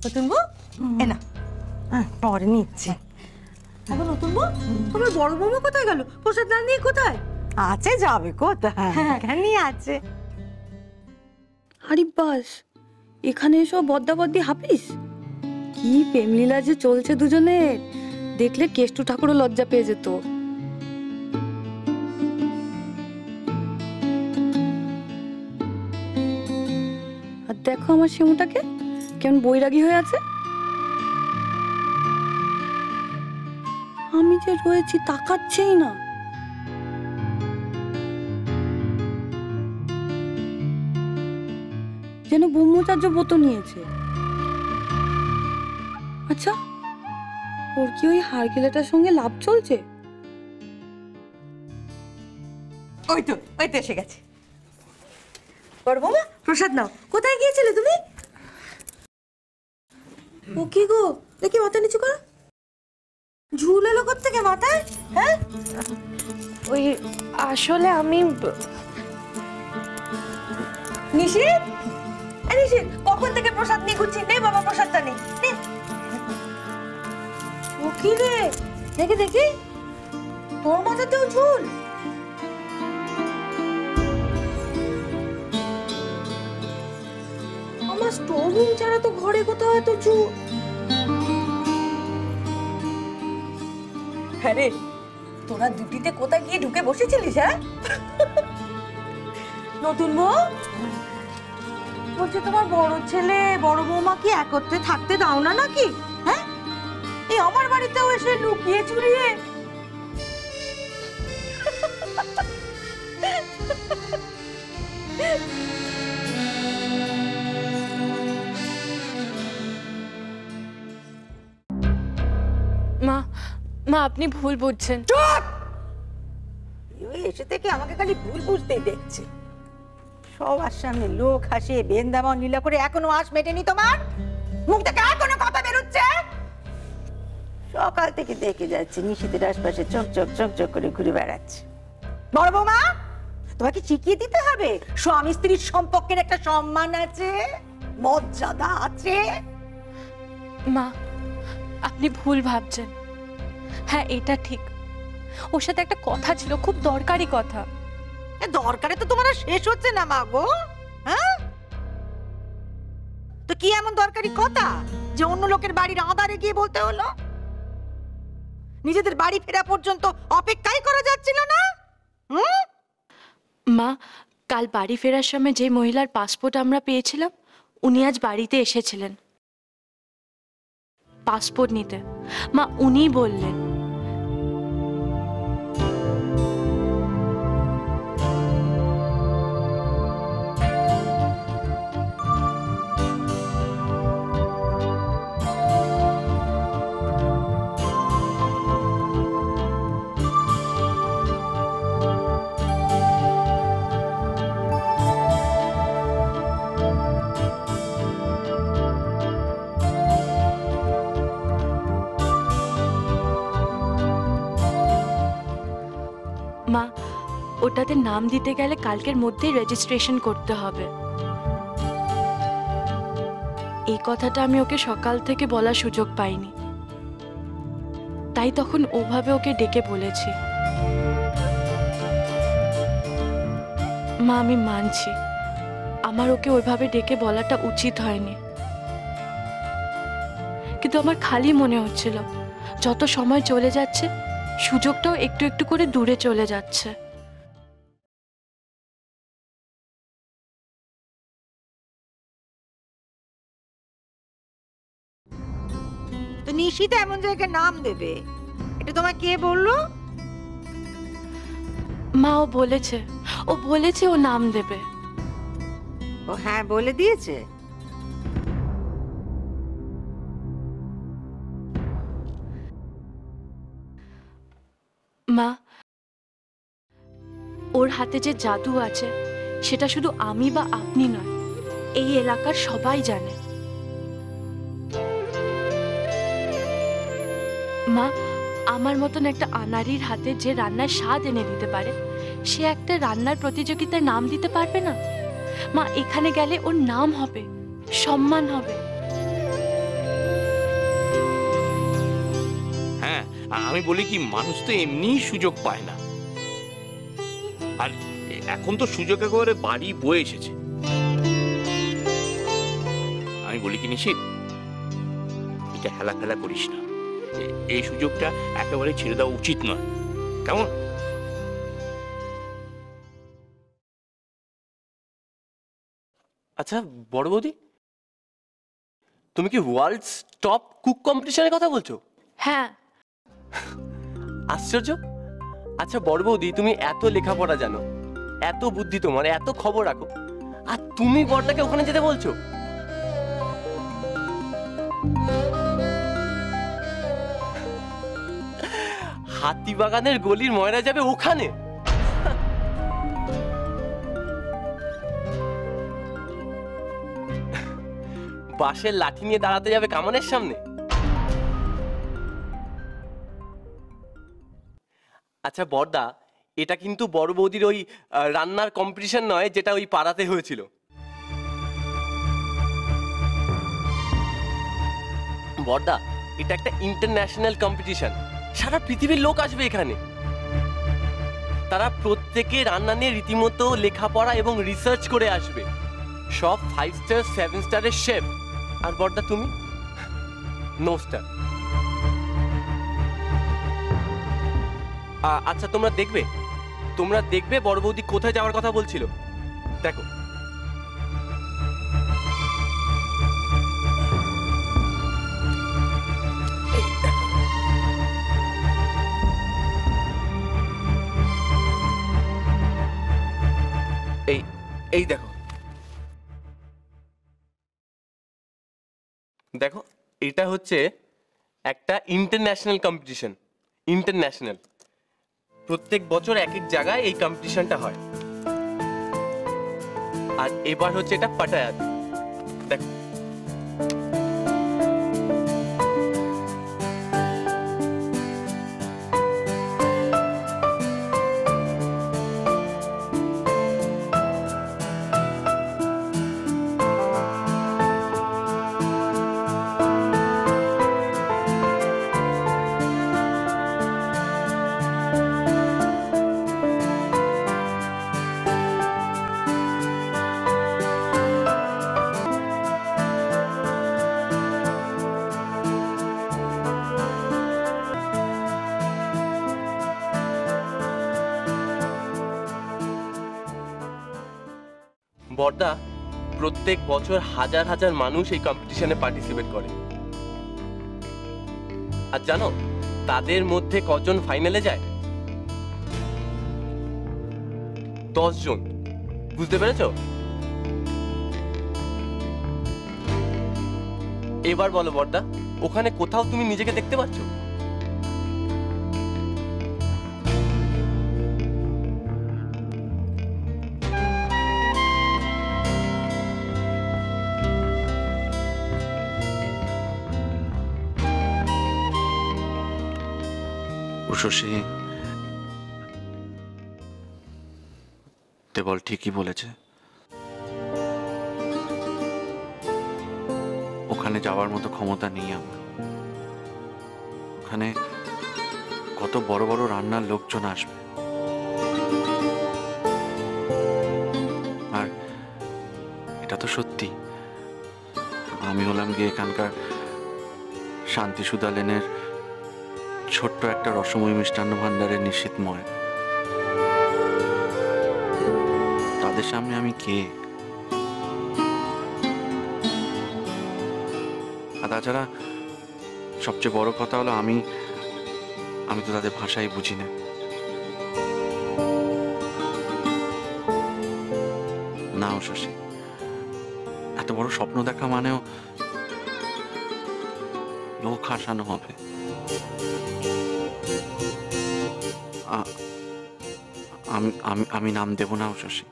নতুন বউ এনা পরে নিচ্ছি। এখন নতুন বউ তোমার বড় বৌমা কোথায় গেল? প্রসাদ না নিয়ে কোথায় আছে? যাবে কোথায়, এখানে আছে। আরে বাস, এখানে এসব বদ্দাবদ্দি হাপিস। কি প্রেমলীলা যে চলছে দুজনের, দেখলে কেষ্টু ঠাকুরও লজ্জা পেয়ে যেত। আর দেখো আমার শিমুটাকে কেমন বৈরাগী হয়ে আছে। আমি যে রয়েছি তাকাচ্ছেই না। যেন ব্রহ্মচার্য ব্রত নিয়েছে। আচ্ছা, ওর কি ওই হারগিলাটার সঙ্গে লাভ চলছে? ওই তো এসে গেছে। বড় বৌমা প্রসাদ নাও। কোথায় গিয়েছিলে তুমি? ও কি গো, দেখি মাথা নিচু করো। ঝুল এলো কোত্থেকে মাথায়? হ্যাঁ, ওই আসলে আমি নিশিত, নিশিত কখন থেকে প্রসাদ নিয়ে ঘুরছি। নে বাবা প্রসাদটা নে। ও কি রে, দেখি দেখি তোর মাথাতেও ঝুল। আমার স্টোর রুম ছাড়া তো ঘরে কোথাও এত ঝুল। হ্যাঁ রে, তোরা দুটিতে কোথায় গিয়ে ঢুকে বসেছিলিস? হ্যাঁ নতুন বউ বলছে তোমার বড় ছেলে বড় বৌমা কি একত্রে থাকতে দাও না নাকি? হ্যাঁ, এই আমার বাড়িতেও এসে লুকিয়ে চুরিয়ে। মা মা আপনি ভুল বুঝছেন। এসে থেকে আমাকে খালি ভুল বুঝতেই দেখছে। সবার সামনে লোক হাসে বেন্দামন লীলা করে এখনো আঁশ মেটেনি তোমার? মুখ থেকে এখনো কথা বেরোচ্ছে? সকাল থেকে দেখে যাচ্ছে নিশিতের আশপাশে চোখ চোখ চোখ চোখ করে ঘুরে বেড়াচ্ছে। বড় বৌমা, তোমাকে শিখিয়ে দিতে হবে স্বামী স্ত্রীর সম্পর্কের একটা সম্মান আছে, মর্যাদা আছে। মা আপনি ভুল ভাবছেন। হ্যাঁ এটা ঠিক, ওর সাথে একটা কথা ছিল, খুব দরকারি কথা। দরকারে তো তোমার শেষ হচ্ছে না মা গো। হ্যাঁ, তো কি এমন দরকারি কথা যে অন্য লোকের বাড়ির আঁধারে গিয়ে বলতে হলো? নিজেদের বাড়ি ফেরা পর্যন্ত অপেক্ষাই করা যাচ্ছিল না? মা কাল বাড়ি ফেরার সময় যে মহিলার পাসপোর্ট আমরা পেয়েছিলাম, উনি আজ বাড়িতে এসেছিলেন পাসপোর্ট নিতে। মা উনি বললেন মা ওটাতে নাম দিতে গেলে কালকের মধ্যেই রেজিস্ট্রেশন করতে হবে। এই কথাটা আমি ওকে সকাল থেকে বলার সুযোগ পাইনি, তাই তখন ওভাবে ওকে ডেকে বলেছি। মা আমি মানছি আমার ওকে ওইভাবে ডেকে বলাটা উচিত হয়নি, কিন্তু আমার খালি মনে হচ্ছিল যত সময় চলে যাচ্ছে সুযোগটাও একটু একটু করে দূরে চলে যাচ্ছে। তো নিশিত এমন জায়গায় নাম দেবে, এটা তোমায় কে বললো? মা ও বলেছে ও নাম দেবে। ও হ্যাঁ বলে দিয়েছে? মা ওর হাতে যে জাদু আছে সেটা শুধু আমি বা আপনি নয়, এই এলাকার সবাই জানে। মা আমার মতন একটা আনাড়ির হাতে যে রান্নার স্বাদ এনে দিতে পারে, সে একটা রান্নার প্রতিযোগিতায় নাম দিতে পারবে না? মা এখানে গেলে ওর নাম হবে, সম্মান হবে। আমি বলি কি, মানুষ তো এমনিই সুযোগ পায় না, আর এখন তো সুযোগ একেবারে বাড়ি বয়ে এসেছে। আমি বলি কি নিশিত, এটা হেলা ফেলা করিস না, এই সুযোগটা একেবারে ছেড়ে দেওয়া উচিত নয়, কেমন? আচ্ছা বড় বৌদি, তুমি কি ওয়ার্ল্ডস টপ কুক কম্পিটিশনের কথা বলছো? হ্যাঁ। আশ্চর্য। আচ্ছা বড় বৌদি, তুমি এত লেখাপড়া জানো, এত বুদ্ধি তোমার, এত খবর রাখো, আর তুমি বড়টাকে ওখানে যেতে বলছো? হাতিবাগানের গলির ময়রা যাবে ওখানে? বাঁশের লাঠি নিয়ে দাঁড়াতে যাবে কামানের সামনে? আচ্ছা বড়দা, এটা কিন্তু বড় বৌদির ওই রান্নার কম্পিটিশন নয় যেটা ওই পাড়াতে হয়েছিল। বড়দা, এটা একটা ইন্টারন্যাশনাল কম্পিটিশন, সারা পৃথিবীর লোক আসবে এখানে। তারা প্রত্যেকে রান্না নিয়ে রীতিমতো লেখাপড়া এবং রিসার্চ করে আসবে, সব 5 স্টার 7 স্টারের শেফ। আর বড়দা তুমি নো স্টার। আচ্ছা তোমরা দেখবে বড় বৌদি কোথায় যাওয়ার কথা বলছিল, দেখো। এই দেখো, দেখো এটা হচ্ছে একটা ইন্টারন্যাশনাল কম্পিটিশন। ইন্টারন্যাশনাল, প্রত্যেক বছর এক এক জায়গায় এই কম্পিটিশনটা হয়। আর এবার হচ্ছে এটা পাটায়াতে, দেখো। বড়দা, প্রত্যেক বছর হাজার হাজার মানুষ এই কম্পিটিশনে পার্টিসিপেট করে। আর জানো তাদের মধ্যে কজন ফাইনালে যায়? 10 জন। বুঝতে পেরেছো? এবার বলো বড়দা, ওখানে কোথাও তুমি নিজেকে দেখতে পাচ্ছ? শশী, দেবল ঠিকই বলেছে, ওখানে যাওয়ার মতো ক্ষমতা নেই আমার। ওখানে কত বড় বড় রান্নার লোকজন আসবে, আর এটা তো সত্যি, আমি হলাম গিয়ে এখানকার শান্তি সুধা লেনের ছোট্ট একটা রসময়ী মিষ্টান্ন ভান্ডারের নিশীথময়। তাদের সামনে আমি কে? আর তাছাড়া সবচেয়ে বড় কথা হলো আমি তো তাদের ভাষাই বুঝি না। না শশী, এত বড় স্বপ্ন দেখা মানেও লোক হাসানো হবে। আমি নাম দেব না শশী।